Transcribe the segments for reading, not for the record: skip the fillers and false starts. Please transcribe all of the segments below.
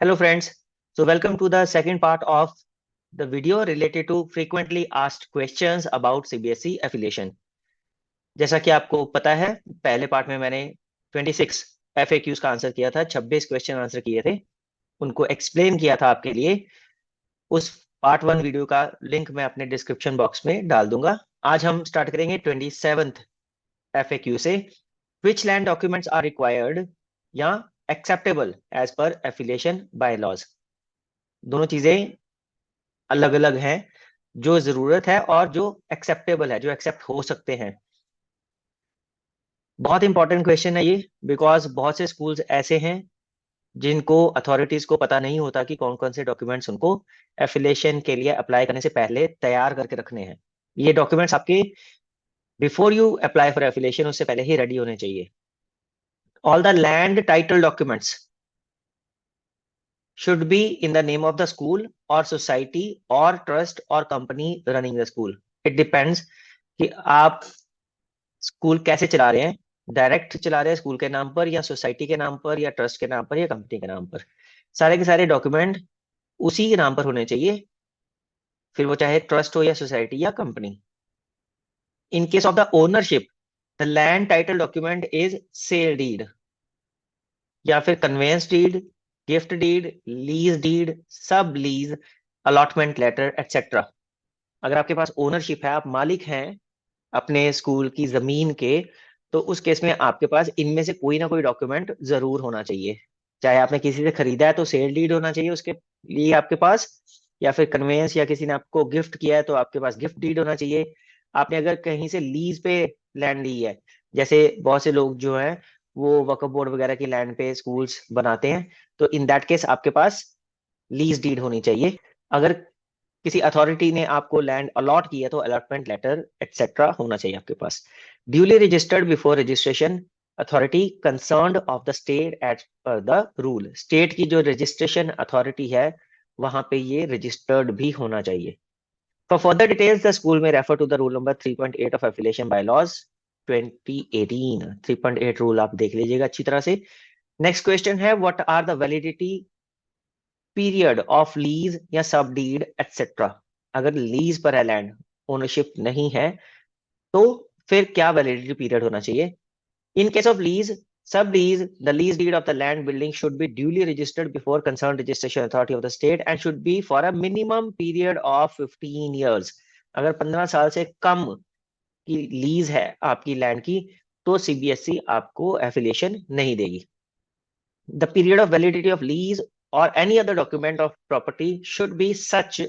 Hello friends, so welcome to the second part of the video related to frequently asked questions about CBSE affiliation. जैसा कि आपको पता है, पहले part में मैंने 26 FAQs का आंसर किया था, 26 क्वेश्चन आंसर किए थे, उनको एक्सप्लेन किया था आपके लिए। उस पार्ट 1 वीडियो का लिंक मैं अपने डिस्क्रिप्शन बॉक्स में डाल दूंगा। आज हम स्टार्ट करेंगे 27th FAQ से, which land documents are required या acceptable as per affiliation bylaws। दोनों चीजें अलग अलग हैं, जो जरूरत है और जो एक्सेप्टेबल है, जो एक्सेप्ट हो सकते हैं। बहुत इंपॉर्टेंट क्वेश्चन है ये, बिकॉज बहुत से स्कूल्स ऐसे हैं जिनको अथॉरिटीज को पता नहीं होता कि कौन कौन से डॉक्यूमेंट्स उनको एफिलिएशन के लिए अप्लाई करने से पहले तैयार करके रखने हैं। ये डॉक्यूमेंट्स आपके before you apply for affiliation उससे पहले ही रेडी होने चाहिए। All the land title documents should be in the name of the school or society or trust or company running the school. It depends कि आप school कैसे चला रहे हैं, डायरेक्ट चला रहे हैं स्कूल के नाम पर या सोसाइटी के नाम पर या ट्रस्ट के नाम पर या कंपनी के नाम पर। सारे के सारे डॉक्यूमेंट उसी के नाम पर होने चाहिए, फिर वो चाहे ट्रस्ट हो या सोसाइटी या company. In case of the ownership, the land title document is sale deed या फिर conveyance deed, gift deed, lease deed, sub lease, allotment letter etcetera. अगर आपके पास ओनरशिप है, आप मालिक हैं अपने स्कूल की जमीन के, तो उस केस में आपके पास इनमें से कोई ना कोई डॉक्यूमेंट जरूर होना चाहिए। चाहे आपने किसी से खरीदा है तो सेल डीड होना चाहिए उसके लिए आपके पास, या फिर कन्वेंस या किसी ने आपको गिफ्ट किया है तो आपके पास गिफ्ट डीड होना चाहिए। आपने अगर कहीं से लीज पे लैंड ली है, जैसे बहुत से लोग जो हैं वो वक्फ बोर्ड वगैरह की लैंड पे स्कूल्स बनाते हैं, तो इन दैट केस आपके पास लीज डीड होनी चाहिए। अगर किसी अथॉरिटी ने आपको लैंड अलॉट किया तो अलॉटमेंट लेटर एटसेट्रा होना चाहिए आपके पास। Duly registered before registration, authority concerned of the state as per the rule. State की जो रजिस्ट्रेशन अथॉरिटी है वहां पे ये रजिस्टर्ड भी होना चाहिए। For further details the school में refer to the rule number 3.8 of affiliation bylaws 2018। 3.8 rule आप देख लीजिएगा अच्छी तरह से। नेक्स्ट क्वेश्चन है, what are the validity period of lease या सब डीड एटसेट्रा। अगर लीज पर है लैंड, ओनरशिप नहीं है, तो फिर क्या वैलिडिटी पीरियड होना चाहिए। In case of lease, sub lease, the lease deed of the land building should be duly registered before concern registration authority of the state and should be for a minimum period of 15 years. अगर 15 साल से कम की lease है आपकी land की, तो CBSE आपको affiliation नहीं देगी। The period of validity of lease or any other document of property should be such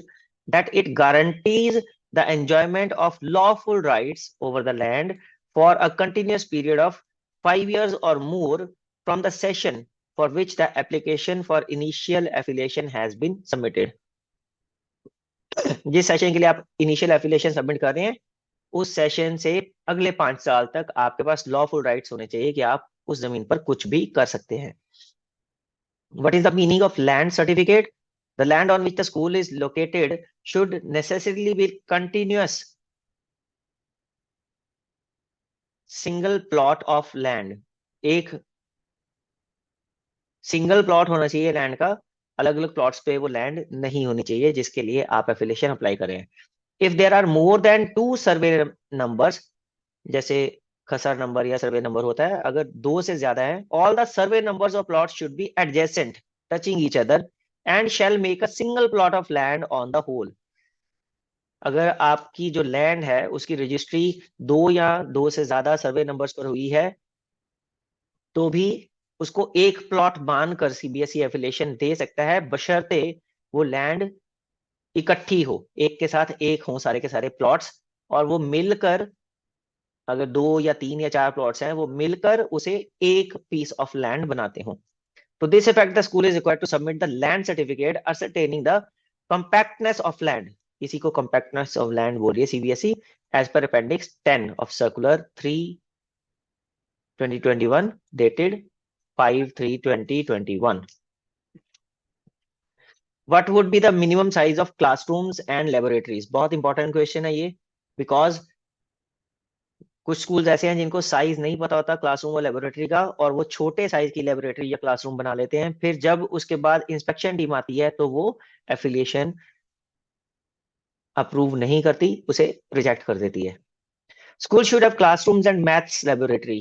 that it guarantees the enjoyment of lawful rights over the land for a continuous period of 5 years or more from the session for which the application for initial affiliation has been submitted. जिस session के लिए आप initial affiliation submit कर रहे हैं, उस session से अगले 5 साल तक आपके पास लॉफुल राइट्स होने चाहिए कि आप उस जमीन पर कुछ भी कर सकते हैं। What is the meaning of land certificate? The land on which the school is located should necessarily be continuous single plot of land. एक सिंगल प्लॉट होना चाहिए लैंड का, अलग अलग प्लॉट्स पे वो लैंड नहीं होनी चाहिए जिसके लिए आप एफिलिएशन अप्लाई करें। If there are more than 2 survey numbers, जैसे खसर नंबर या सर्वे नंबर होता है, अगर 2 से ज्यादा है, all the survey numbers of plot should be adjacent touching each other and shall make a single plot of land on the whole. अगर आपकी जो लैंड है उसकी रजिस्ट्री 2 या 2 से ज्यादा सर्वे नंबर्स पर हुई है, तो भी उसको एक प्लॉट मानकर सीबीएसई एफिलिएशन दे सकता है, बशर्ते वो लैंड इकट्ठी हो, एक के साथ एक हो सारे के सारे प्लॉट्स, और वो मिलकर, अगर 2 या 3 या 4 प्लॉट्स हैं, वो मिलकर उसे एक पीस ऑफ लैंड बनाते हो। To this effect, the school is required to submit the land certificate ascertaining the compactness of land. इसी को compactness of land बोलिए CBSE, as per Appendix 10 of Circular 3/2021 dated 5/3/2021. What would be the minimum size of classrooms and laboratories? बहुत important question है ये, because कुछ schools ऐसे हैं जिनको साइज नहीं पता होता क्लासरूम और लेबोरेटरी का, और वो छोटे साइज की लेबोरेटरी या क्लासरूम बना लेते हैं। फिर जब उसके बाद इंस्पेक्शन टीम आती है तो वो एफिलिएशन अप्रूव नहीं करती, उसे रिजेक्ट कर देती है। School should have classrooms and maths laboratory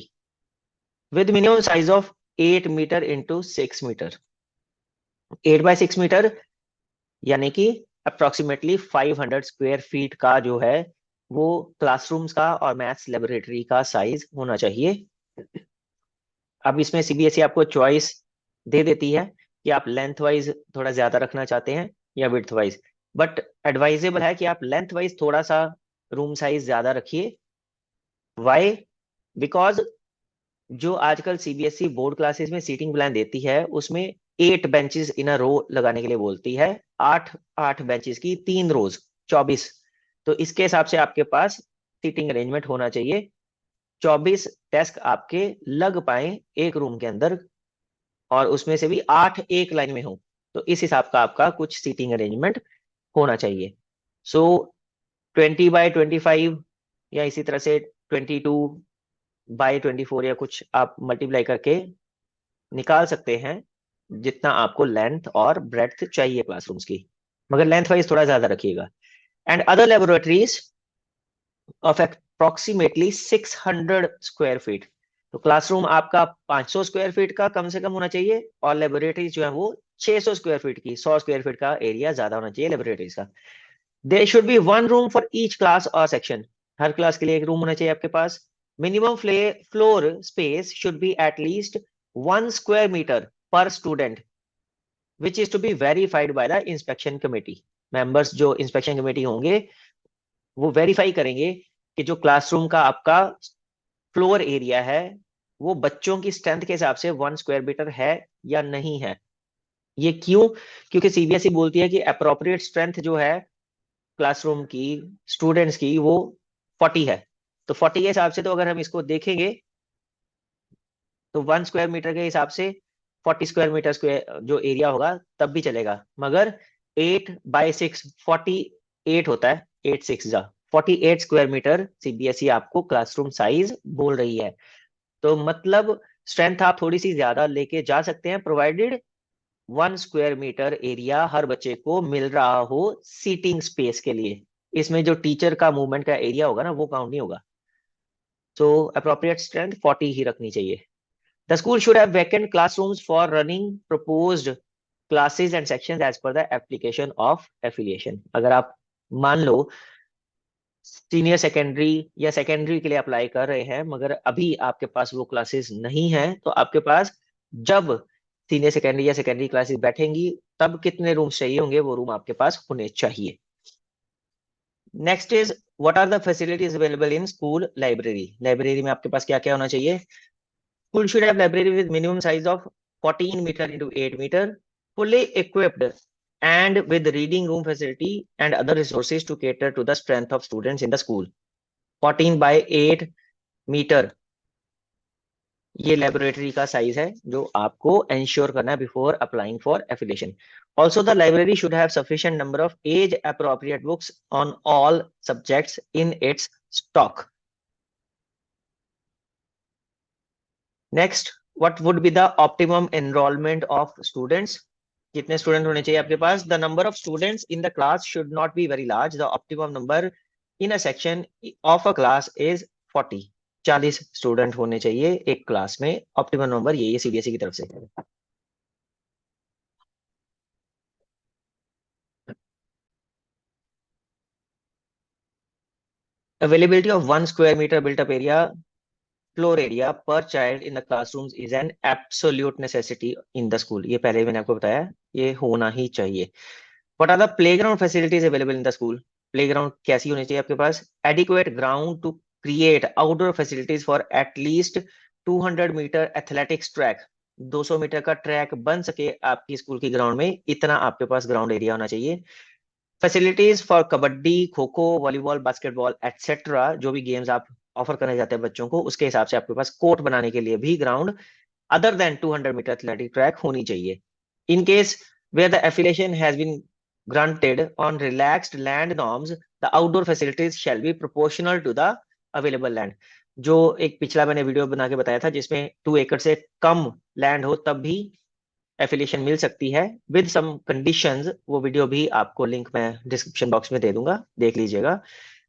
with minimum size of 8 metre into 6 metre. 8 by 6 metre यानी कि अप्रोक्सीमेटली 500 स्क्वायर फीट का जो है वो क्लासरूम्स का और मैथ्स लेबोरेटरी का साइज होना चाहिए। अब इसमें सीबीएसई आपको चॉइस दे देती है कि आप लेंथ वाइज थोड़ा ज्यादा रखना चाहते हैं या विड्थ वाइज, बट एडवाइजेबल है कि आप लेंथ वाइज थोड़ा सा रूम साइज ज्यादा रखिए। वाई? बिकॉज जो आजकल सीबीएसई बोर्ड क्लासेस में सीटिंग प्लान देती है उसमें 8 बेंचेस इन अ रो लगाने के लिए बोलती है। 8 बेंचेस की 3 रोज, 24। तो इसके हिसाब से आपके पास सीटिंग अरेंजमेंट होना चाहिए। 24 डेस्क आपके लग पाए एक रूम के अंदर, और उसमें से भी 8 एक लाइन में हो। तो इस हिसाब का आपका कुछ सीटिंग अरेंजमेंट होना चाहिए। सो 20 by 25 या इसी तरह से 22 by 24 या कुछ आप मल्टीप्लाई करके निकाल सकते हैं जितना आपको लेंथ और ब्रेड्थ चाहिए क्लासरूम्स की, मगर लेंथ वाइज थोड़ा ज्यादा रखिएगा। And other laboratories of approximately 600 square feet. तो क्लासरूम आपका 500 स्क्वायर फीट का कम से कम होना चाहिए, और लेबोरेटरीज जो है वो 600 स्क्वायर फीट की, 100 स्क्वायर फीट का एरिया ज्यादा होना चाहिए लेबोरेटरीज का। There should be one room for each class और सेक्शन। हर क्लास के लिए एक रूम होना चाहिए आपके पास। Minimum floor space should be at least 1 square metre per student, which is to be verified by the inspection committee. Members जो इंस्पेक्शन कमेटी होंगे वो वेरीफाई करेंगे कि जो क्लासरूम का आपका फ्लोर एरिया है वो बच्चों की स्ट्रेंथ के हिसाब से 1 स्क्वायर मीटर है या नहीं है। ये क्यों? क्योंकि सीबीएसई बोलती है कि अप्रोप्रिएट स्ट्रेंथ जो है क्लासरूम की, स्टूडेंट्स की, वो 40 है। तो 40 के हिसाब से तो अगर हम इसको देखेंगे तो 1 स्क्वायर मीटर के हिसाब से 40 स्क्वायर मीटर स्क्वायर जो एरिया होगा तब भी चलेगा, मगर 8 by 6 48 होता है। 8 6 जा 48 स्क्वायर मीटर सीबीएसई आपको क्लासरूम साइज बोल रही है। तो मतलब स्ट्रेंथ आप थोड़ी सी ज्यादा लेके जा सकते हैं, प्रोवाइडेड 1 स्क्वायर मीटर एरिया हर बच्चे को मिल रहा हो सीटिंग स्पेस के लिए। इसमें जो टीचर का मूवमेंट का एरिया होगा ना वो काउंट नहीं होगा। तो अप्रोप्रिएट स्ट्रेंथ 40 ही रखनी चाहिए। The school should have vacant classrooms for running proposed classes and sections as per the application of affiliation। अगर आप मान लो सीनियर सेकेंडरी या सेकेंडरी के लिए अप्लाई कर रहे हैं मगर अभी आपके पास वो क्लासेस नहीं है, तो आपके पास जब सीनियर सेकेंडरी या सेकेंडरी क्लासेस बैठेंगी तब कितने रूम्स चाहिए होंगे, वो रूम आपके पास होने चाहिए। Next is what are the facilities available in school library. Library में आपके पास क्या क्या होना चाहिए? School should have library with minimum size of 14 metre into 8 metre, fully equipped and with reading room facility and other resources to cater to the strength of students in the school। 14 by 8 metre ये laboratory का size है जो आपको ensure करना है before applying for affiliation. Also the library should have sufficient number of as appropriate books on all subjects in its stock. Next, what would be the optimum enrolment of students? कितने student होने चाहिए आपके पास? The number of students in the class should not be very large. The optimum number in a section of a class is 40। 40 student होने चाहिए एक class में, optimum number यही है सीबीएसई की तरफ से। Availability of 1 square metre built up area, floor area per child in the classrooms is an absolute necessity in the school. ये पहले मैंने आपको बताया, ये होना ही चाहिए। What are the playground facilities available in the school? Playground कैसी होनी चाहिए आपके पास? Adequate ground to create outdoor facilities for at least 200 metre athletics track. 200 metre का ट्रैक बन सके आपकी स्कूल की ग्राउंड में, इतना आपके पास ग्राउंड एरिया होना चाहिए। Facilities for kabaddi, kho kho, volleyball, basketball etcetera, जो भी गेम्स आप ऑफर करने जाते हैं बच्चों को, उसके हिसाब से आपके पास कोर्ट बनाने के लिए भी ground other than 200 metre athletic track होनी चाहिए। In case where the affiliation has been granted on relaxed land norms, the outdoor facilities shall be proportional to the available land। जो एक पिछला मैंने वीडियो बना के बताया था जिसमें 2 एकड़ से कम लैंड हो तब भी एफिलिएशन मिल सकती है विद सम कंडीशंस। वो वीडियो भी आपको लिंक मैं डिस्क्रिप्शन बॉक्स में दे दूंगा, देख लीजिएगा।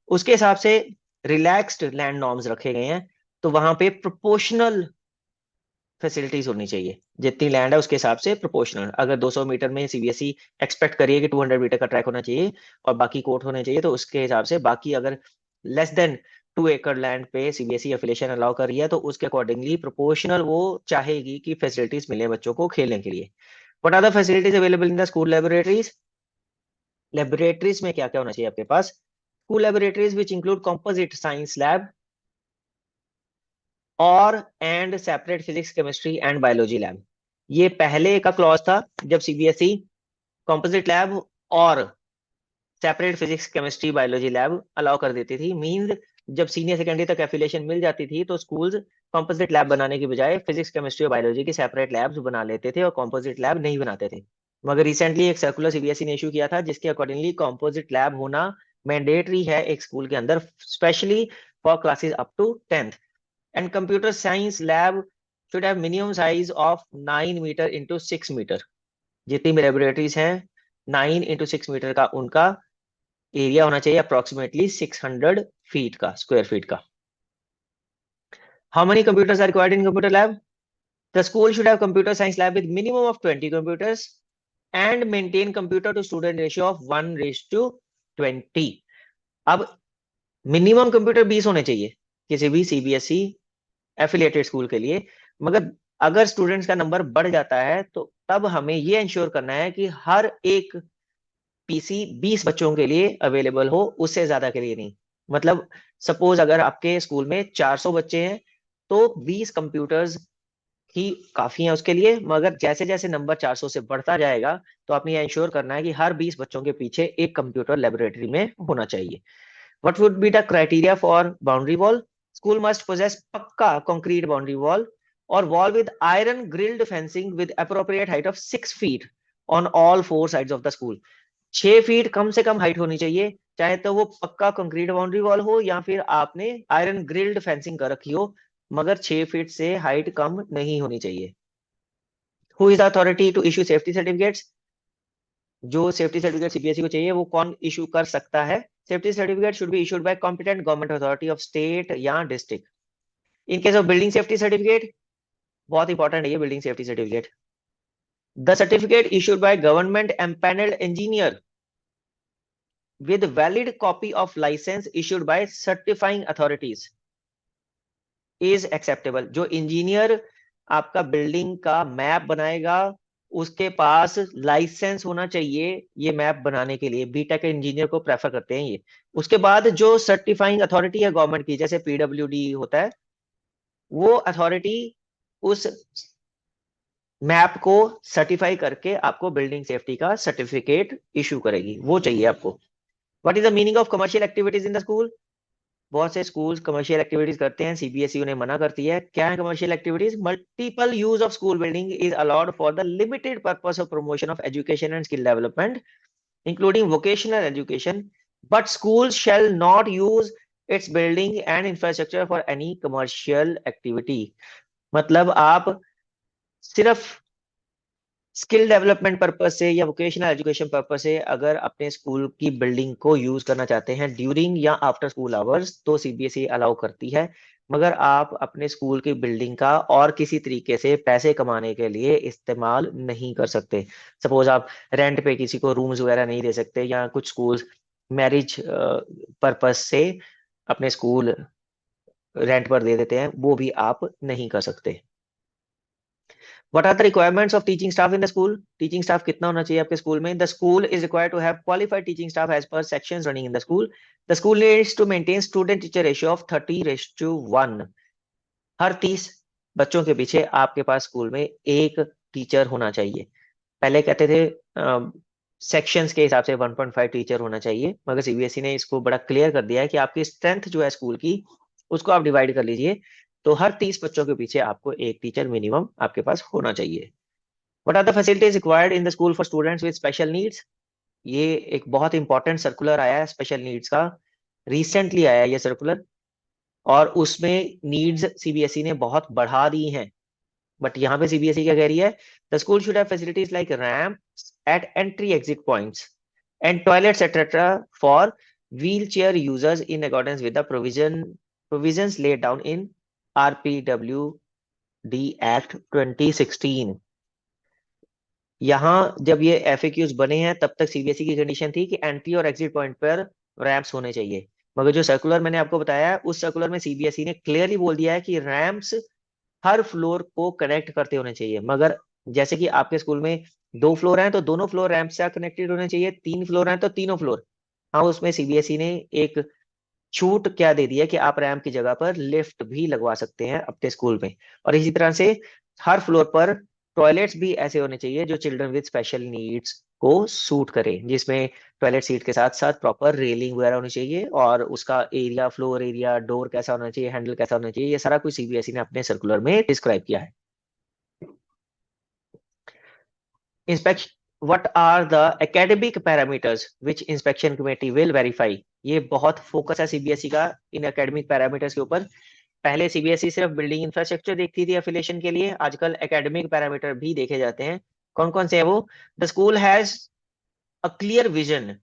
उसके हिसाब से रिलैक्स्ड लैंड नॉर्म्स रखे गए हैं, तो वहां पे प्रोपोर्शनल फैसिलिटीज होनी चाहिए। जितनी लैंड है उसके हिसाब से प्रोपोर्शनल। अगर 200 मीटर में सीबीएसई एक्सपेक्ट करिए कि 200 मीटर का ट्रैक होना चाहिए और बाकी कोर्ट होने चाहिए, तो उसके हिसाब से बाकी अगर लेस देन 2 एकड़ लैंड पे सीबीएसई एफिलिएशन अलाउ कर रही है तो उसके अकॉर्डिंगली प्रोपोर्शनल वो चाहेगी कि फैसिलिटीज मिले बच्चों को खेलने के लिए। What are the facilities available in the school laboratories? Laboratories में क्या क्या होना चाहिए आपके पास? School laboratories which include composite science lab और and separate physics chemistry and biology lab. ये पहले का क्लॉज था जब सीबीएसई कंपोजिट लैब और separate physics chemistry biology lab allow कर देती थी। मींस जब सीनियर सेकेंडरी तक एफिलिएशन मिल जाती थी तो स्कूल्स कंपोजिट लैब बनाने की बजाय फिजिक्स केमिस्ट्री और बायोलॉजी की सेपरेट लैब्स बना लेते थे और कंपोजिट लैब नहीं बनाते थे। मगर रिसेंटली एक सर्कुलर सीबीएसई ने इशू किया था जिसके अकॉर्डिंगली कंपोजिट लैब होना मैंडेटरी है एक स्कूल के अंदर, specially for classes up to 10th। And computer science lab should have minimum size of 9 metre into 6 metre. जितनी भी लेबोरेटरीज हैं 9 इंटू 6 मीटर का उनका एरिया होना चाहिए अप्रोक्सीमेटली 600 फीट का, स्क्वायर फीट का। How many computers are required in computer lab? The school should have computer science lab with minimum of 20 computers and maintain computer to student ratio of 1:20। अब minimum computer 20 होने चाहिए किसी भी CBSE affiliated school के लिए। मगर अगर students का नंबर बढ़ जाता है तो तब हमें ये इंश्योर करना है कि हर एक पीसी 20 बच्चों के लिए अवेलेबल हो, उससे ज्यादा के लिए नहीं। मतलब सपोज अगर आपके स्कूल में 400 बच्चे हैं तो 20 कंप्यूटर्स ही काफी हैं उसके लिए। मगर जैसे जैसे नंबर 400 से बढ़ता जाएगा तो आपने ये इंश्योर करना है कि हर 20 बच्चों के पीछे एक कंप्यूटर लेबोरेटरी में होना चाहिए। What would be the criteria for boundary wall? School must possess पक्का concrete boundary wall or wall with iron grilled fencing with appropriate height of 6 feet on all 4 sides of the school। 6 feet कम से कम height होनी चाहिए, चाहे तो वो पक्का concrete boundary wall हो या फिर आपने आयरन ग्रिल्ड फेंसिंग कर रखी हो, मगर 6 फीट से हाइट कम नहीं होनी चाहिए। Who is the authority to issue safety certificates? जो सेफ्टी सर्टिफिकेट सीबीएसई को चाहिए वो कौन इशू कर सकता है? Safety certificate should be issued by competent government authority of state या district. In case of building safety certificate, बहुत इंपॉर्टेंट है ये building safety certificate. The certificate issued by government empanelled engineer with valid copy of license issued by certifying authorities is acceptable। जो engineer आपका building का map बनाएगा उसके पास licence होना चाहिए ये मैप बनाने के लिए। बीटेक इंजीनियर को प्रेफर करते हैं ये। उसके बाद जो सर्टिफाइंग अथॉरिटी है गवर्नमेंट की, जैसे पीडब्ल्यूडी होता है, वो अथॉरिटी उस मैप को सर्टिफाई करके आपको बिल्डिंग सेफ्टी का सर्टिफिकेट इशू करेगी, वो चाहिए आपको। What is the meaning of commercial activities in the school? बहुत से स्कूल्स कमर्शियल एक्टिविटीज करते हैं, सीबीएसई उन्हें मना करती है। क्या है commercial activities? Multiple use of school building is allowed for the limited purpose of promotion of education and skill development including vocational education, but schools shall not use its building and infrastructure for any commercial activity। मतलब आप सिर्फ skill development purpose से या vocational education purpose से अगर अपने school की building को यूज करना चाहते हैं ड्यूरिंग या आफ्टर स्कूल आवर्स तो सीबीएसई अलाउ करती है। मगर आप अपने स्कूल की बिल्डिंग का और किसी तरीके से पैसे कमाने के लिए इस्तेमाल नहीं कर सकते। सपोज आप रेंट पे किसी को रूम्स वगैरह नहीं दे सकते, या कुछ स्कूल्स मैरिज पर्पज से अपने स्कूल रेंट पर दे देते हैं, वो भी आप नहीं कर सकते। What are the requirements of teaching staff in the school? Teaching staff कितना होना चाहिए आपके स्कूल में? The school is required to have qualified teaching staff as per sections running in the school. The school needs to maintain student-teacher ratio of 30:1। हर 30 बच्चों के पीछे आपके पास स्कूल में एक टीचर होना चाहिए। पहले कहते थे सेक्शंस के हिसाब से 1.5 टीचर होना चाहिए, मगर सीबीएसई ने इसको बड़ा क्लियर कर दिया है कि आपकी स्ट्रेंथ जो है स्कूल की उसको आप डिवाइड कर लीजिए, तो हर 30 बच्चों के पीछे आपको एक टीचर मिनिमम आपके पास होना चाहिए। What are the facilities required in the school for students with special needs? ये एक बहुत इंपॉर्टेंट सर्कुलर आया है स्पेशल नीड्स का, रिसेंटली आया है ये सर्कुलर। और उसमें नीड्स सीबीएसई ने बहुत बढ़ा दी हैं। बट यहाँ पे सीबीएसई क्या कह रही है, the school should have facilities like ramp eight entry exit points and toilets etcetera for wheelchair users in accordance with the provisions laid down in RPWD Act 2016। यहाँ जब ये एफएक्यूज बने हैं तब तक सीबीएसई की कंडीशन थी कि एंट्री और एग्जिट पॉइंट पर रैंप्स होने चाहिए, मगर जो सर्कुलर मैंने आपको बताया है उस सर्कुलर में सीबीएसई ने क्लियरली बोल दिया है कि रैंप्स हर फ्लोर को कनेक्ट करते होने चाहिए। मगर जैसे कि आपके स्कूल में 2 फ्लोर हैं तो दोनों फ्लोर रैंप से कनेक्टेड होने चाहिए, 3 फ्लोर हैं तो तीनों फ्लोर। हाँ, उसमें सीबीएसई ने एक छूट क्या दे दी है कि आप रैंप की जगह पर लिफ्ट भी लगवा सकते हैं अपने स्कूल में। और इसी तरह से हर फ्लोर पर टॉयलेट्स भी ऐसे होने चाहिए जो चिल्ड्रन विद स्पेशल नीड्स को सूट करे, जिसमें टॉयलेट सीट के साथ साथ प्रॉपर रेलिंग वगैरह होनी चाहिए और उसका एरिया, फ्लोर एरिया, डोर कैसा होना चाहिए, हैंडल कैसा होना चाहिए, ये सारा कुछ सीबीएसई ने अपने सर्कुलर में डिस्क्राइब किया है। Inspection, what are the academic parameters which inspection committee will verify. ये बहुत फोकस है सीबीएसई का इन एकेडमिक पैरामीटर्स के ऊपर। पहले सीबीएसई सिर्फ बिल्डिंग इंफ्रास्ट्रक्चर देखती थी एफिलिएशन के लिए, आजकल एकेडमिक पैरामीटर भी देखे जाते हैं। कौन कौन से है वो, the school has a clear vision,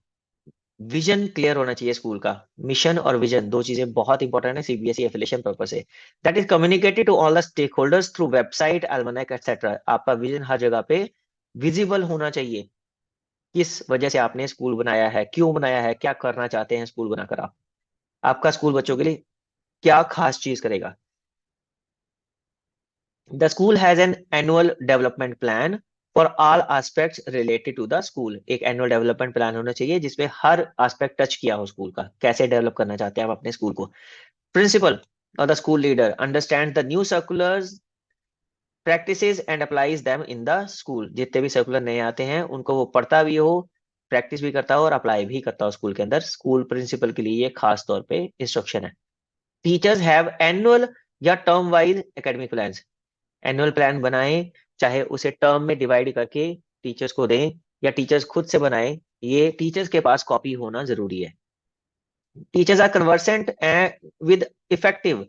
vision clear होना चाहिए स्कूल का। मिशन और विजन दो चीजें बहुत इंपॉर्टेंट है सीबीएसई एफिलिएशन पर्पस से। That is communicated to all the stake holders through website, almanac etcetera. आपका विजन हर जगह पे विजिबल होना चाहिए, किस वजह से आपने स्कूल बनाया है, क्यों बनाया है, क्या करना चाहते हैं स्कूल बनाकर आप, आपका स्कूल बच्चों के लिए क्या खास चीज करेगा। The school has an annual development plan for all aspects related to the school। एक annual development plan होना चाहिए जिसमें हर aspect टच किया हो स्कूल का, कैसे डेवलप करना चाहते हैं आप अपने स्कूल को। Principal or the school leader understands the new circulars, practices and applies them in the school। जितने भी सर्कुलर नए आते हैं उनको वो पढ़ता भी हो, प्रैक्टिस भी करता हो और अप्लाई भी करता हो स्कूल के अंदर। स्कूल प्रिंसिपल के लिए ये खास तौर पे इंस्ट्रक्शन है। टीचर्स हैव एनुअल या term wise academic plans. Annual plan बनाएं, चाहे उसे टर्म में डिवाइड करके टीचर्स को दें या टीचर्स खुद से बनाएं, ये टीचर्स के पास कॉपी होना जरूरी है। Teachers are conversant with effective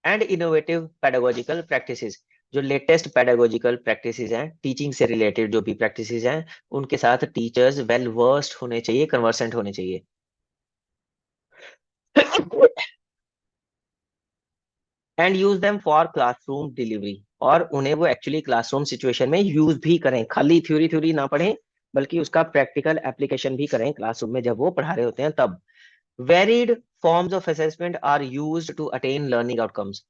and innovative pedagogical practices. जो लेटेस्ट पेडागोजिकल प्रैक्टिसेस हैं, टीचिंग से रिलेटेड जो भी प्रैक्टिसेस हैं, उनके साथ टीचर्स वेल वर्स्ड होने चाहिए, कन्वर्सेंट होने चाहिए। And use them for classroom delivery, और उन्हें वो एक्चुअली क्लासरूम सिचुएशन में यूज भी करें, खाली थ्योरी थ्योरी ना पढ़ें बल्कि उसका प्रैक्टिकल एप्लीकेशन भी करें क्लासरूम में जब वो पढ़ा रहे होते हैं तब। Varied forms of assessment are used to attain learning outcomes.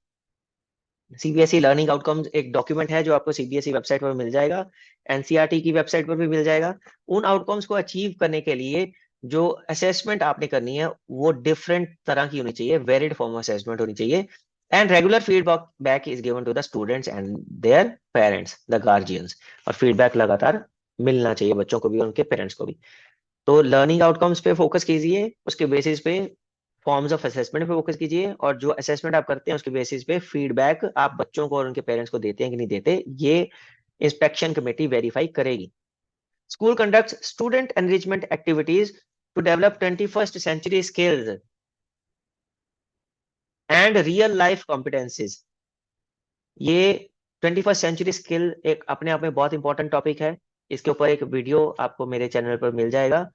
CBSE learning outcomes एक डॉक्यूमेंट है जो आपको सीबीएसई वेबसाइट पर मिल जाएगा, एनसीईआरटी की वेबसाइट पर भी मिल जाएगा। उन आउटकम्स को अचीव करने के लिए जो असेसमेंट आपने करनी है वो डिफरेंट तरह की होनी चाहिए, वेरिड फॉर्म ऑफ असेसमेंट होनी चाहिए। And regular feedback back is given to the students and their parents, the guardians. और फीडबैक लगातार मिलना चाहिए बच्चों को भी और उनके पेरेंट्स को भी। तो लर्निंग आउटकम्स पे फोकस कीजिए, उसके बेसिस पे फॉर्म्स ऑफ असेसमेंट पे फोकस कीजिए, और जो असेसमेंट आप करते हैं उसके बेसिस पे फीडबैक आप बच्चों को और उनके पेरेंट्स को देते हैं कि नहीं देते, ये इंस्पेक्शन कमेटी वेरीफाई करेगी। School conducts student enrichment activities to develop 21st century skills and real life competencies. ये 21st सेंचुरी स्किल एक अपने आप में बहुत इंपॉर्टेंट टॉपिक है। इसके ऊपर एक वीडियो आपको मेरे चैनल पर मिल जाएगा।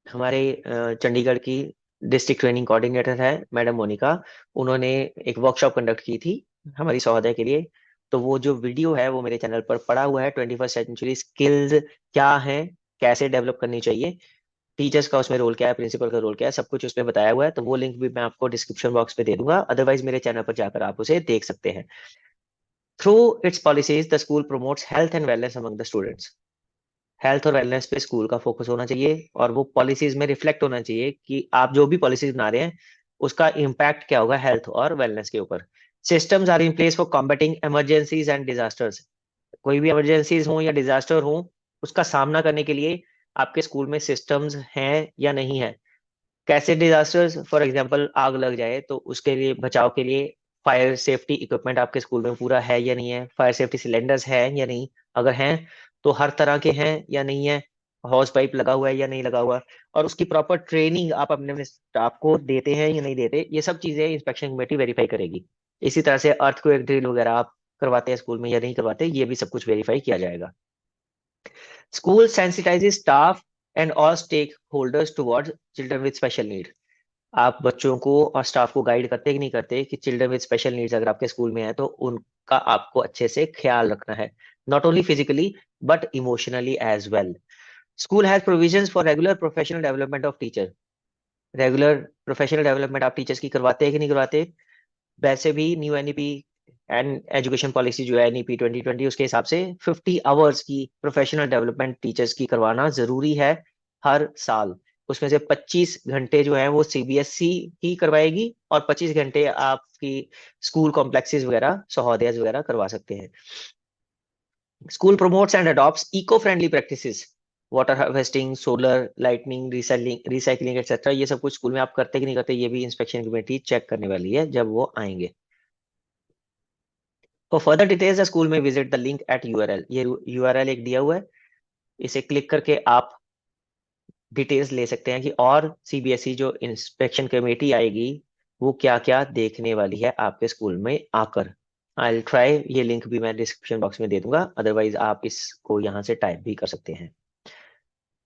हमारे चंडीगढ़ की डिस्ट्रिक्ट ट्रेनिंग कोऑर्डिनेटर है मैडम मोनिका, उन्होंने एक वर्कशॉप कंडक्ट की थी हमारी सहोदय के लिए। तो वो जो वीडियो है वो मेरे चैनल पर पड़ा हुआ है, 21st सेंचुरी स्किल्स क्या है, कैसे डेवलप करनी चाहिए, टीचर्स का उसमें रोल क्या है, प्रिंसिपल का रोल क्या है, सब कुछ उसमें बताया हुआ है। तो वो लिंक भी मैं आपको डिस्क्रिप्शन बॉक्स में दे दूंगा, अदरवाइज मेरे चैनल पर जाकर आप उसे देख सकते हैं। Through it's policies the school promotes health and wellness among the students. Health और वेलनेस पे स्कूल का फोकस होना चाहिए और वो पॉलिसीज में रिफ्लेक्ट होना चाहिए कि आप जो भी पॉलिसीज बना रहे हैं उसका इम्पैक्ट क्या होगा हेल्थ और वेलनेस के ऊपर। Systems are in place for combating emergencies and disasters. कोई भी इमरजेंसीज हो या डिजास्टर हो, उसका सामना करने के लिए आपके स्कूल में सिस्टम्स हैं या नहीं है। कैसे डिजास्टर्स, फॉर एग्जांपल आग लग जाए तो उसके लिए बचाव के लिए फायर सेफ्टी इक्विपमेंट आपके स्कूल में पूरा है या नहीं है, फायर सेफ्टी सिलेंडर्स है या नहीं, अगर हैं तो हर तरह के हैं या नहीं है, हॉर्स पाइप लगा हुआ है या नहीं लगा हुआ, और उसकी प्रॉपर ट्रेनिंग आप अपने अपने स्टाफ को देते हैं या नहीं देते, ये सब चीजें इंस्पेक्शन कमेटी वेरीफाई करेगी। इसी तरह से अर्थक्वेक ड्रिल वगैरह आप करवाते हैं स्कूल में या नहीं करवाते, ये भी सब कुछ वेरीफाई किया जाएगा। School sensitizes staff and all stake holders towards children with special need. आप बच्चों को और स्टाफ को गाइड करते कि नहीं करते कि चिल्ड्रन विद स्पेशल नीड्स अगर आपके स्कूल में है तो उनका आपको अच्छे से ख्याल रखना है, not only physically but emotionally as well. School has provisions for regular professional development of teacher. Regular professional development आप टीचर्स की करवाते हैं कि नहीं करवाते? वैसे भी new NEP and education policy जो है एनईपी 2020, उसके हिसाब से 50 आवर्स की प्रोफेशनल डेवलपमेंट टीचर्स की करवाना जरूरी है हर साल। उसमें से 25 घंटे जो है वो सीबीएसई ही करवाएगी, और 25 घंटे आपकी स्कूल कॉम्प्लेक्सेस वगैरह सहोदयाज वगैरह करवा सकते हैं। School promotes and adopts eco friendly practices, water harvesting, solar lightning, recycling etcetera, ये सब कुछ स्कूल में आप करते कि नहीं करते, ये भी इंस्पेक्शन कमेटी चेक करने वाली है जब वो आएंगे। For further details the school में visit the link at URL. ये यूआरएल एक दिया हुआ है, इसे क्लिक करके आप डिटेल्स ले सकते हैं कि और सीबीएसई जो इंस्पेक्शन कमेटी आएगी वो क्या क्या देखने वाली है आपके स्कूल में आकर। आई विल ट्राई, ये लिंक भी मैं डिस्क्रिप्शन बॉक्स में दे दूंगा, अदरवाइज आप इसको यहाँ से टाइप भी कर सकते हैं।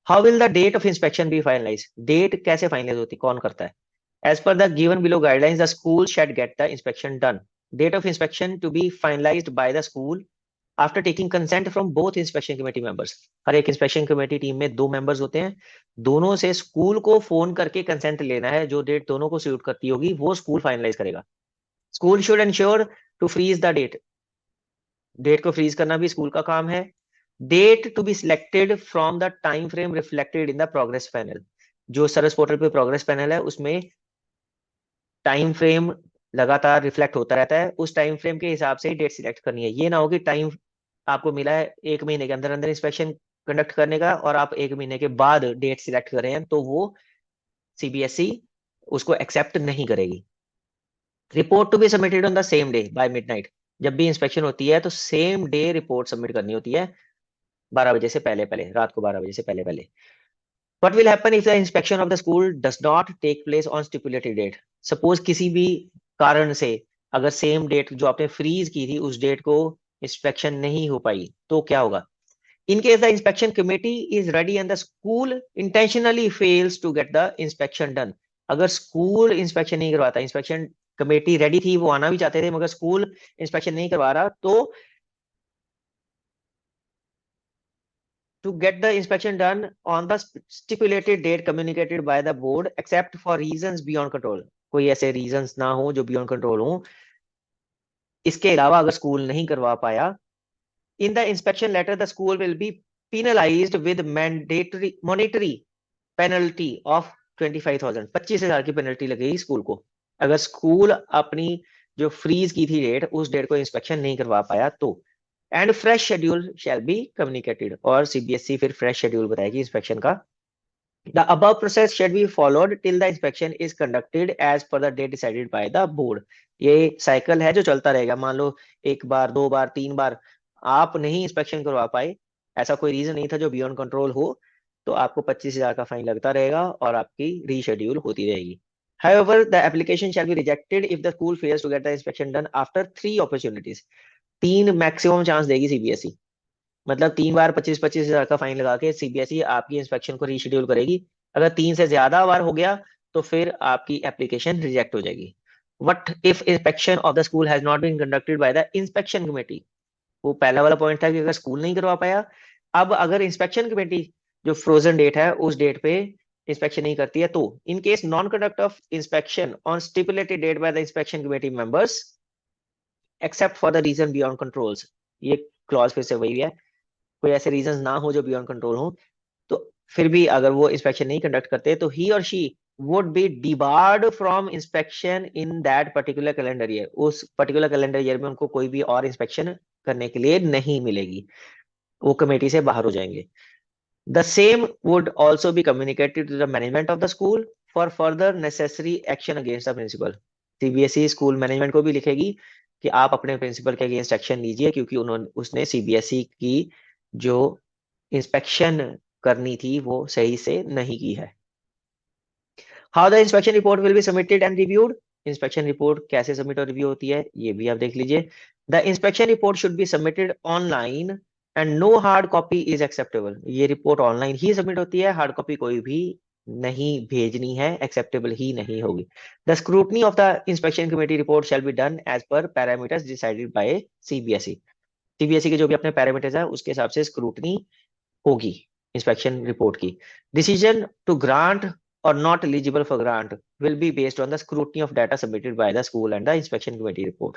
How will the date of inspection be finalize? Date कैसे फाइनलाइज होती, कौन करता है? As per the given below guidelines the school should get the inspection done. Date of inspection to be finalized by the school after taking consent from both inspection committee members. हर एक inspection committee team में 2 members होते हैं, दोनों से school को phone करके consent लेना है, जो डेट दोनों को सूट करती होगी वो स्कूल फाइनलाइज करेगा। School should ensure to freeze the date. Date को फ्रीज करना भी स्कूल का काम है। Date to be selected from the time frame reflected in the progress panel. जो सरस पोर्टल पे प्रोग्रेस पैनल है उसमें टाइम फ्रेम लगातार रिफ्लेक्ट होता रहता है, उस टाइम फ्रेम के हिसाब से ही डेट सिलेक्ट करनी है। ये ना हो कि टाइम आपको मिला है 1 महीने के अंदर अंदर इंस्पेक्शन कंडक्ट करने का और आप 1 महीने के बाद डेट सिलेक्ट कर रहे हैं, तो वो सीबीएसई उसको एक्सेप्ट नहीं करेगी। Report to be submitted on the same day by midnight. जब भी इंस्पेक्शन होती है तो सेम डे रिपोर्ट सबमिट करनी होती है, 12 बजे से पहले पहले, रात को 12 बजे से पहले पहले। What will happen if the inspection of the school does not take place on stipulated date? Suppose किसी भी कारण से अगर सेम डेट जो आपने फ्रीज की थी उस डेट को इंस्पेक्शन नहीं हो पाई तो क्या होगा? In case the inspection committee is ready and the school intentionally fails to get the inspection done। अगर स्कूल इंस्पेक्शन नहीं करवाता, इंस्पेक्शन कमेटी रेडी थी, वो आना भी चाहते थे मगर स्कूल इंस्पेक्शन नहीं करवा रहा, तो to get the inspection done on the stipulated date communicated by the board except for reasons beyond control। कोई ऐसे reasons ना हो जो beyond control हो, इसके अलावा अगर स्कूल नहीं करवा पाया, in the inspection letter the school will be penalized with mandatory monetary penalty of 25,000। 25,000 की पेनल्टी लगेगी स्कूल को अगर स्कूल अपनी जो फ्रीज की थी डेट उस डेट को इंस्पेक्शन नहीं करवा पाया तो। And fresh schedule shall be communicated, और सीबीएसई फिर फ्रेश शेड्यूल बताएगी इंस्पेक्शन का। The above process should be followed till the inspection is conducted as per the date decided by the board। ये साइकिल है जो चलता रहेगा। मान लो 1 बार 2 बार 3 बार आप नहीं इंस्पेक्शन करवा पाए, ऐसा कोई रीजन नहीं था जो बियॉन्ड कंट्रोल हो, तो आपको 25,000 का फाइन लगता रहेगा और आपकी रीशेड्यूल होती रहेगी। However, the application shall be rejected if the school fails to get the inspection done after 3 opportunities। 3 maximum chance देगी सीबीएसई, मतलब 3 बार 25,000 का फाइन लगा के सीबीएसई आपकी इंस्पेक्शन को रीशेड्यूल करेगी। अगर 3 से ज्यादा बार हो गया तो फिर आपकी एप्लीकेशन रिजेक्ट हो जाएगी। What if inspection of the school has not been conducted by the inspection committee? वो पहला वाला पॉइंट था कि अगर स्कूल नहीं करवा पाया। अब अगर इंस्पेक्शन कमेटी जो फ्रोजन डेट है उस डेट पे इंस्पेक्शन नहीं करती है तो in case non conduct of inspection on stipulated date by the inspection committee members except for the reason beyond controls. ये क्लॉज फिर से वही है, कोई ऐसे रीजंस ना हो जो बियॉन्ड कंट्रोल हो, तो फिर भी अगर वो इंस्पेक्शन नहीं कंडक्ट करते तो ही और she would be debarred from inspection in that particular calendar year. उस पर्टिकुलर कैलेंडर ईयर में उनको कोई भी और इंस्पेक्शन करने के लिए नहीं मिलेगी, वो कमेटी से बाहर हो जाएंगे। The same would also be communicated to the management of the school for further necessary action against the principal. CBSE school management को भी लिखेगी कि आप अपने प्रिंसिपल के अगेंस्ट एक्शन लीजिए, क्योंकि उन्होंने उसने सीबीएसई की जो इंस्पेक्शन करनी थी वो सही से नहीं की है। How the inspection report will be submitted and reviewed. Inspection report कैसे सबमिट और रिव्यू होती है ये भी आप देख लीजिए। The inspection report should be submitted online and no hard copy is acceptable. ये रिपोर्ट ऑनलाइन ही सबमिट होती है, हार्ड कॉपी कोई भी नहीं भेजनी है, एक्सेप्टेबल ही नहीं होगी। The scrutiny of the inspection committee report shall be done as per parameters decided by CBSE. CBSE के जो भी अपने पैरामीटर्स है उसके हिसाब से स्क्रूटनी होगी इंस्पेक्शन रिपोर्ट की। Decision to grant or not eligible for grant will be based on the scrutiny of data submitted by the school and the inspection committee report।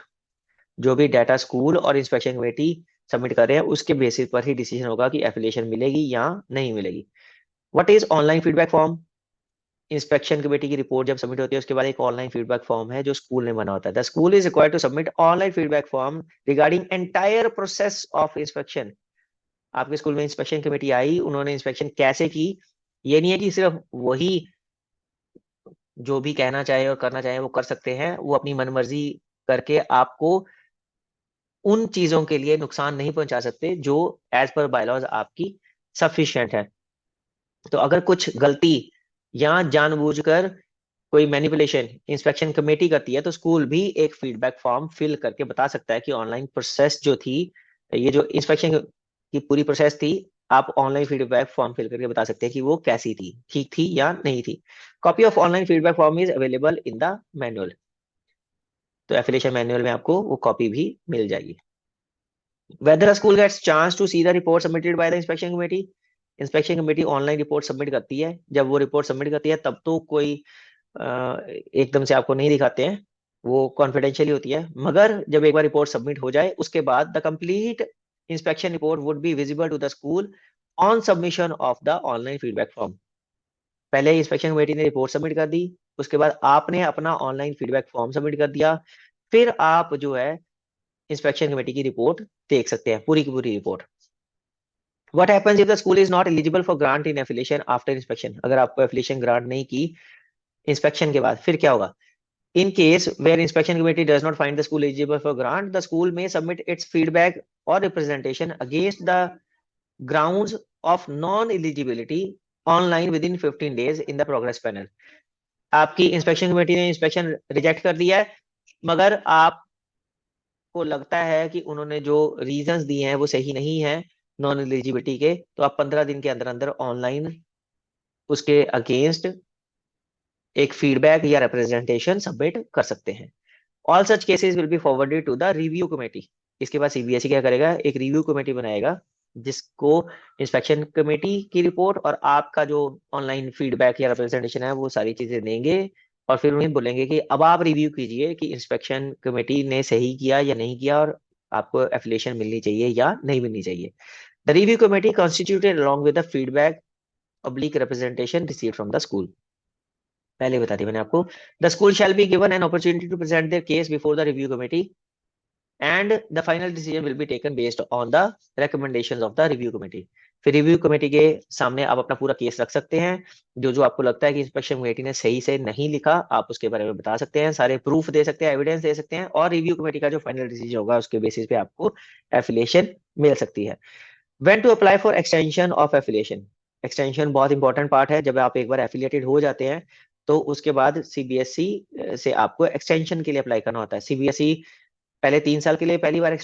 जो भी डाटा स्कूल और inspection committee submit कर रहे हैं उसके basis पर ही decision होगा कि एफिलिएशन मिलेगी या नहीं मिलेगी। What is online feedback form. Inspection committee की रिपोर्ट जब सबमिट होती है उसके बाद एक ऑनलाइन फीडबैक फॉर्म है जो स्कूल ने बना होता है। The school is required to submit online feedback form regarding entire process of inspection. आपके स्कूल में इंस्पेक्शन कमेटी आई, उन्होंने इंस्पेक्शन कैसे की, ये नहीं है कि सिर्फ वही जो भी कहना चाहे और करना चाहे वो कर सकते हैं, वो अपनी मनमर्जी करके आपको उन चीजों के लिए नुकसान नहीं पहुंचा सकते जो एज पर बायलॉज आपकी सफिशिएंट है। तो अगर कुछ गलती या जानबूझकर कोई मैनिपुलेशन इंस्पेक्शन कमेटी करती है तो स्कूल भी एक फीडबैक फॉर्म फिल करके बता सकता है कि ऑनलाइन प्रोसेस जो थी, ये जो इंस्पेक्शन की पूरी प्रोसेस थी, आप ऑनलाइन फीडबैक फॉर्म फिल करके बता सकते हैं कि वो कैसी थी, ठीक थी या नहीं थी। Copy of online feedback form is available in the manual. तो एफिलिएशन मैनुअल में आपको वो कॉपी भी मिल जाएगी। Whether a school gets chance to see the report submitted by the inspection committee। Inspection committee online report submit करती है, जब वो रिपोर्ट सबमिट करती है तब तो कोई एकदम से आपको नहीं दिखाते हैं, वो कॉन्फिडेंशियली होती है। मगर जब एक बार रिपोर्ट सबमिट हो जाए उसके बाद the complete inspection report would be visible to the school on submission of the online feedback form. पहले इंस्पेक्शन कमेटी ने रिपोर्ट सबमिट कर दी, उसके बाद आपने अपना ऑनलाइन फीडबैक फॉर्म सबमिट कर दिया, फिर आप जो है इंस्पेक्शन कमेटी की रिपोर्ट देख सकते हैं, पूरी की पूरी report. What happens if the school is not eligible for grant in affiliation after inspection। अगर आपको एफिलिएशन ग्रांट नहीं की इंस्पेक्शन के बाद फिर क्या होगा। In case where inspection committee does not find the school eligible for grant, the school may submit its feedback or representation against the grounds of non-eligibility online within 15 days in the progress panel। आपकी inspection committee ने inspection reject कर दिया है, मगर आपको लगता है कि उन्होंने जो रीजंस दिए हैं वो सही नहीं है नॉन एलिजिबिलिटी के, तो आप 15 दिन के अंदर अंदर ऑनलाइन उसके अगेंस्ट एक फीडबैक या रिप्रेजेंटेशन सबमिट कर सकते हैं। All such cases will be forwarded to the review committee. इसके बाद सीबीएसई क्या करेगा, एक रिव्यू कमेटी बनाएगा जिसको इंस्पेक्शन कमेटी की रिपोर्ट और आपका जो ऑनलाइन फीडबैक या रिप्रेजेंटेशन है वो सारी चीजें देंगे, और फिर उन्हें बोलेंगे कि अब आप रिव्यू कीजिए कि इंस्पेक्शन कमेटी ने सही किया या नहीं किया और आपको एफिलिएशन मिलनी चाहिए या नहीं मिलनी चाहिए। The review committee constituted along with the feedback oblique representation received from the school. पहले बता दी मैंने आपको। The school shall be given an opportunity to present their case before the review committee and the final decision will be taken based on the recommendations of the review committee. फिर review committee के सामने आप अपना पूरा case रख सकते हैं, जो जो आपको लगता है कि इंस्पेक्शन कमेटी ने सही से नहीं लिखा आप उसके बारे में बता सकते हैं, सारे प्रूफ दे सकते हैं, एविडेंस दे सकते हैं, और रिव्यू कमेटी का जो फाइनल डिसीजन होगा उसके बेसिस पे आपको एफिलिएशन मिल सकती है। When to apply for extension of affiliation. Extension बहुत इंपॉर्टेंट पार्ट है। जब आप एक बार एफिलिएटेड हो जाते हैं तो उसके बाद सीबीएसई से आपको एक्सटेंशन के लिए अप्लाई करना होता है। सीबीएसई पहले 3 साल के लिए पहली बार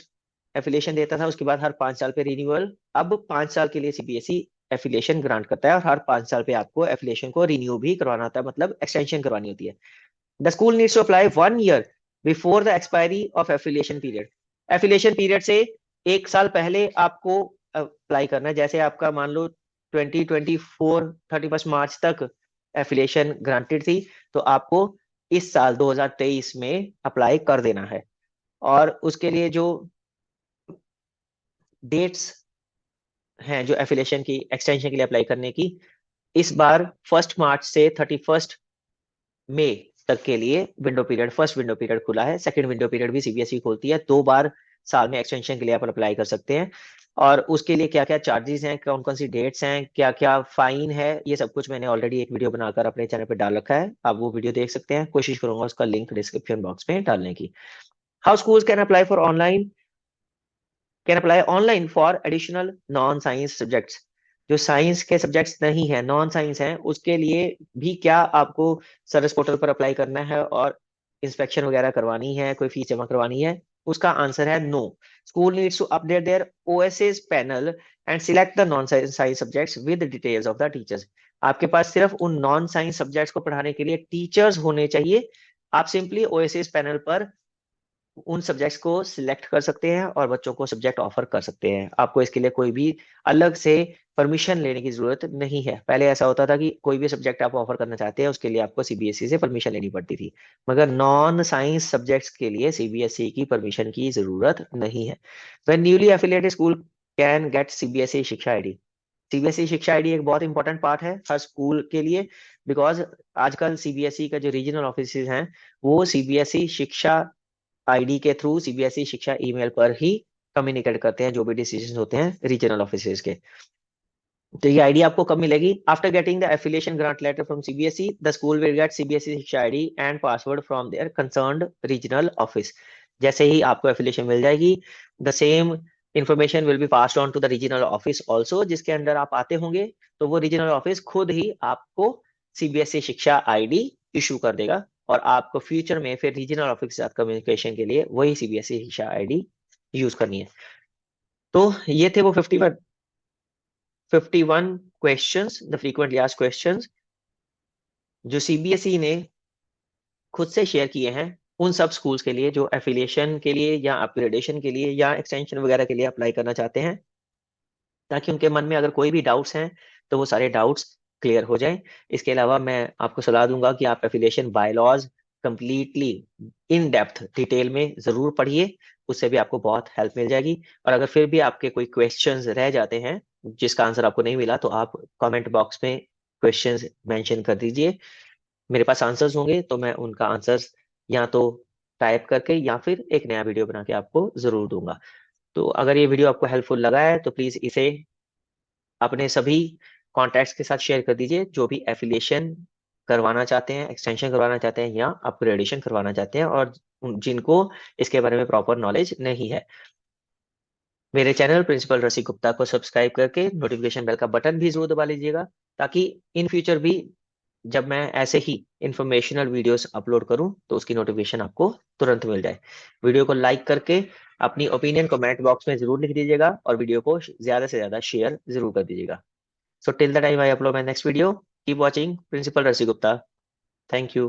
एफिलिएशन देता था, उसके बाद हर 5 साल पे रिन्यूअल। अब 5 साल के लिए सीबीएसई एफिलिएशन ग्रांट करता है और हर 5 साल पे आपको एफिलिएशन को रिन्यू भी करवाना होता है, मतलब एक्सटेंशन करवानी होती है। The school needs to apply 1 year before the expiry of affiliation period. Affiliation period से 1 साल पहले आपको अप्लाई करना है। जैसे आपका मान लो 2024 31 मार्च तक एफिलिएशन ग्रांटेड थी, तो आपको इस साल 2023 में अप्लाई कर देना है। और उसके लिए जो डेट्स हैं जो एफिलिएशन की एक्सटेंशन के लिए अप्लाई करने की, इस बार 1 मार्च से 31 मई तक के लिए window period, first window period खुला है। सेकंड विंडो पीरियड भी सीबीएसई खोलती है, 2 बार साल में एक्सटेंशन के लिए आप अप्लाई कर सकते हैं। और उसके लिए क्या क्या चार्जेस हैं, कौन कौन सी डेट्स हैं, क्या क्या फाइन है, ये सब कुछ मैंने ऑलरेडी एक वीडियो बनाकर अपने चैनल पर डाल रखा है, आप वो वीडियो देख सकते हैं। कोशिश करूंगा उसका लिंक डिस्क्रिप्शन बॉक्स में डालने की। How schools can apply for online, can apply online for additional non science subjects. जो साइंस के सब्जेक्ट्स नहीं है, नॉन साइंस है, उसके लिए भी क्या आपको सर्विस पोर्टल पर अप्लाई करना है और इंस्पेक्शन वगैरह करवानी है, कोई फीस जमा करवानी है? उसका आंसर है no. School needs to update their OSS panel and select the non science subjects with details of the teachers. आपके पास सिर्फ उन नॉन साइंस सब्जेक्ट्स को पढ़ाने के लिए टीचर्स होने चाहिए। आप सिंपली ओएसएस पैनल पर उन सब्जेक्ट्स को सिलेक्ट कर सकते हैं और बच्चों को सब्जेक्ट ऑफर कर सकते हैं। आपको इसके लिए कोई भी अलग से परमिशन लेने की जरूरत नहीं है। पहले ऐसा होता था कि कोई भी सब्जेक्ट आप ऑफर करना चाहते हैं उसके लिए आपको सीबीएसई से परमिशन लेनी पड़ती थी, मगर नॉन साइंस सब्जेक्ट्स के लिए सीबीएसई की परमिशन की जरूरत नहीं है। When newly affiliated school can get CBSE Shiksha ID. CBSE Shiksha ID एक बहुत इंपॉर्टेंट पार्ट है हर स्कूल के लिए, बिकॉज आजकल सीबीएसई का जो रीजनल ऑफिस हैं वो सीबीएसई शिक्षा आईडी के थ्रू सीबीएसई शिक्षा ईमेल पर ही कम्युनिकेट करते हैं जो भी डिसीजन होते हैं रीजनल ऑफिस के। तो ये आईडी आपको कब मिलेगी? After getting the affiliation grant letter from CBSE, the school will get CBSE Shiksha ID and password from their concerned regional office. जैसे ही आपको एफिलिएशन मिल जाएगी, the same information will be passed on to the regional office also, जिसके under आप आते होंगे, तो वो रीजनल ऑफिस खुद ही आपको सीबीएसई शिक्षा आईडी इशू कर देगा और आपको फ्यूचर में फिर रीजनल ऑफिस के साथ कम्युनिकेशन के लिए वही सीबीएसई शिक्षा आईडी यूज करनी है। तो ये थे वो 51 questions, the frequently asked questions, जो सीबीएसई ने खुद से शेयर किए हैं उन सब स्कूल्स के लिए जो एफिलिएशन के लिए या अपग्रेडेशन के लिए या एक्सटेंशन वगैरह के लिए अप्लाई करना चाहते हैं, ताकि उनके मन में अगर कोई भी डाउट्स हैं तो वो सारे डाउट्स क्लियर हो जाएं। इसके अलावा मैं आपको सलाह दूंगा कि आप affiliation bylaws completely in depth detail में जरूर पढ़िए, उससे भी आपको बहुत हेल्प मिल जाएगी। और अगर फिर भी आपके कोई क्वेश्चंस रह जाते हैं जिसका आंसर आपको नहीं मिला, तो आप कमेंट बॉक्स में क्वेश्चंस मेंशन कर दीजिए। मेरे पास आंसर्स होंगे तो मैं उनका आंसर्स या तो टाइप करके या फिर एक नया वीडियो बना के आपको जरूर दूंगा। तो अगर ये वीडियो आपको हेल्पफुल लगा है तो प्लीज इसे अपने सभी कॉन्टैक्ट्स के साथ शेयर कर दीजिए जो भी एफिलिएशन करवाना चाहते हैं, एक्सटेंशन करवाना चाहते हैं या अपग्रेडेशन करवाना चाहते हैं और जिनको इसके बारे में प्रॉपर नॉलेज नहीं है। मेरे चैनल प्रिंसिपल रसिक गुप्ता को सब्सक्राइब करके नोटिफिकेशन बेल का बटन भी जरूर दबा लीजिएगा, ताकि इन फ्यूचर भी जब मैं ऐसे ही इंफॉर्मेशनल वीडियोस अपलोड करूं तो उसकी नोटिफिकेशन आपको तुरंत मिल जाए। वीडियो को लाइक करके अपनी ओपिनियन कमेंट बॉक्स में जरूर लिख दीजिएगा और वीडियो को ज्यादा से ज्यादा शेयर जरूर कर दीजिएगा। So till the time I upload my next video, keep watching Principal Rasi Gupta. Thank you.